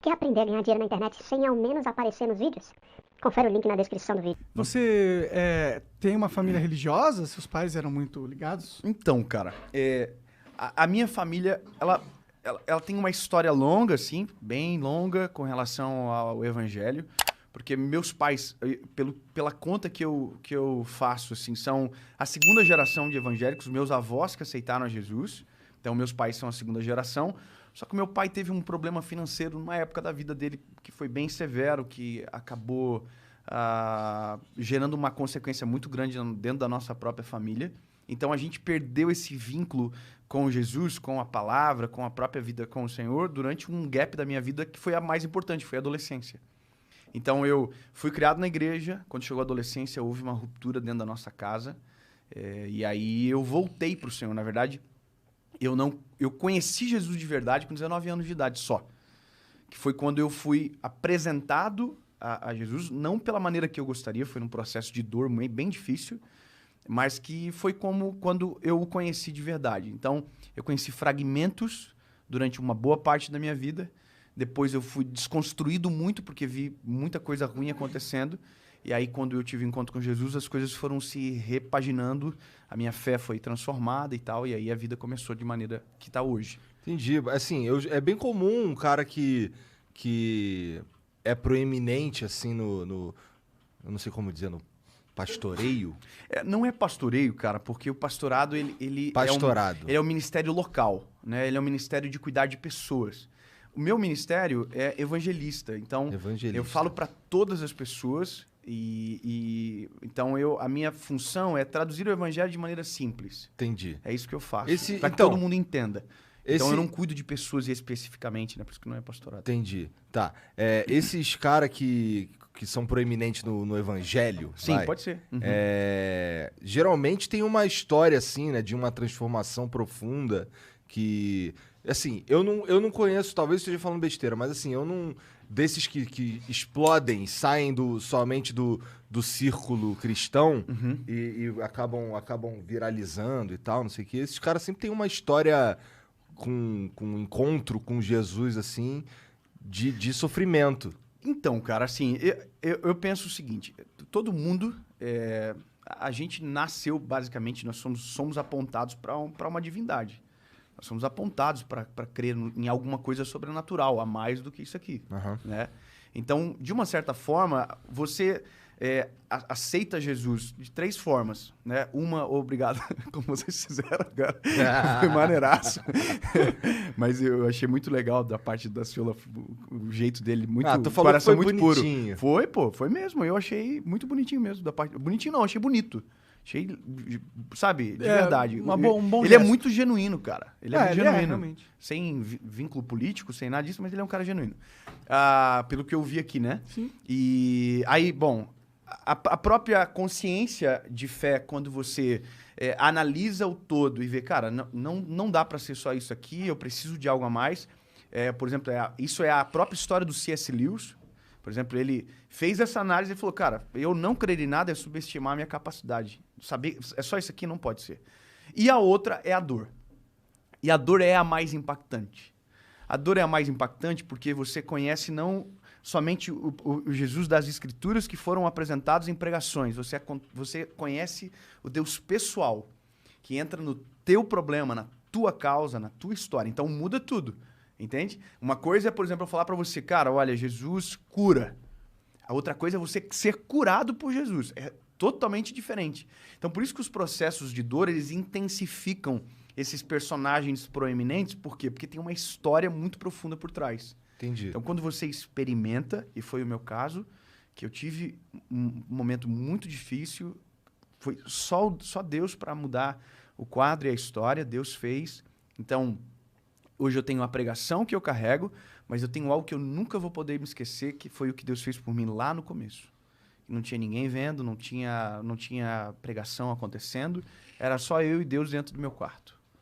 Quer aprender a ganhar dinheiro na internet sem ao menos aparecer nos vídeos? Confere o link na descrição do vídeo. Você tem uma família religiosa? Seus pais eram muito ligados? Então, cara, a minha família, ela tem uma história longa, assim, bem longa, com relação ao evangelho. Porque meus pais, pela conta que eu faço, assim, são a segunda geração de evangélicos, meus avós que aceitaram a Jesus. Então, meus pais são a segunda geração. Só que meu pai teve um problema financeiro numa época da vida dele que foi bem severo, que acabou gerando uma consequência muito grande dentro da nossa própria família. Então, a gente perdeu esse vínculo com Jesus, com a palavra, com a própria vida com o Senhor, durante um gap da minha vida que foi a mais importante, foi a adolescência. Então, eu fui criado na igreja. Quando chegou a adolescência, houve uma ruptura dentro da nossa casa. E aí, eu voltei para o Senhor. Na verdade, eu conheci Jesus de verdade com 19 anos de idade só. Que foi quando eu fui apresentado a Jesus, não pela maneira que eu gostaria, foi num processo de dor bem difícil, mas que foi como quando eu o conheci de verdade. Então, eu conheci fragmentos durante uma boa parte da minha vida. Depois eu fui desconstruído muito, porque vi muita coisa ruim acontecendo. E aí, quando eu tive encontro com Jesus, as coisas foram se repaginando, a minha fé foi transformada e tal, e aí a vida começou de maneira que está hoje. Entendi. Assim, é bem comum um cara que é proeminente, assim, eu não sei como dizer, no pastoreio. Não é pastoreio, cara, porque o pastorado, ele Pastorado. ele é um ministério local, né? Ele é um ministério de cuidar de pessoas. O meu ministério é evangelista, então eu falo para todas as pessoas então a minha função é traduzir o evangelho de maneira simples. Entendi. É isso que eu faço, para que então, todo mundo entenda. Então eu não cuido de pessoas especificamente, né? Por isso que não é pastorado. Entendi. Tá. Esses caras que são proeminentes no evangelho... Sim, pode ser. Uhum. Geralmente tem uma história, assim, né? De uma transformação profunda que... Assim, eu não conheço, talvez esteja falando besteira, mas assim, eu não... Desses que explodem, saem somente do círculo cristão e acabam viralizando e tal, não sei o quê. Esses caras sempre têm uma história com um encontro com Jesus, assim, de sofrimento. Então, cara, assim, eu penso o seguinte, todo mundo... a gente nasceu, basicamente, nós somos apontados para uma divindade. Nós somos apontados para crer em alguma coisa sobrenatural, a mais do que isso aqui. Né? Então, de uma certa forma, você aceita Jesus de 3 formas. Né? Uma, obrigado, como vocês fizeram agora. Foi maneiraço. Mas eu achei muito legal da parte da Ciola, o jeito dele, muito, tu falou coração que foi muito bonitinho. Puro. Foi mesmo. Eu achei muito bonitinho mesmo. Bonitinho não, achei bonito. Achei, sabe, de verdade. Um bom ele gesto. É muito genuíno, cara. Ele é muito genuíno. Realmente. Sem vínculo político, sem nada disso, mas ele é um cara genuíno. Pelo que eu vi aqui, né? Sim. E aí, bom, a própria consciência de fé, quando você analisa o todo e vê, cara, não dá pra ser só isso aqui, eu preciso de algo a mais. Por exemplo, isso é a própria história do C.S. Lewis. Por exemplo, ele fez essa análise e falou, cara, eu não crer em nada é subestimar a minha capacidade. Saber, é só isso aqui, não pode ser. E a outra é a dor. E a dor é a mais impactante. A dor é a mais impactante porque você conhece não somente o Jesus das Escrituras que foram apresentados em pregações. Você conhece o Deus pessoal, que entra no teu problema, na tua causa, na tua história. Então muda tudo. Entende? Uma coisa é, por exemplo, eu falar pra você, cara, olha, Jesus cura. A outra coisa é você ser curado por Jesus. É totalmente diferente. Então, por isso que os processos de dor, eles intensificam esses personagens proeminentes. Por quê? Porque tem uma história muito profunda por trás. Entendi. Então, quando você experimenta, e foi o meu caso, que eu tive um momento muito difícil, foi só Deus para mudar o quadro e a história, Deus fez. Então... Hoje eu tenho uma pregação que eu carrego, mas eu tenho algo que eu nunca vou poder me esquecer, que foi o que Deus fez por mim lá no começo. Não tinha ninguém vendo, não tinha pregação acontecendo, era só eu e Deus dentro do meu quarto.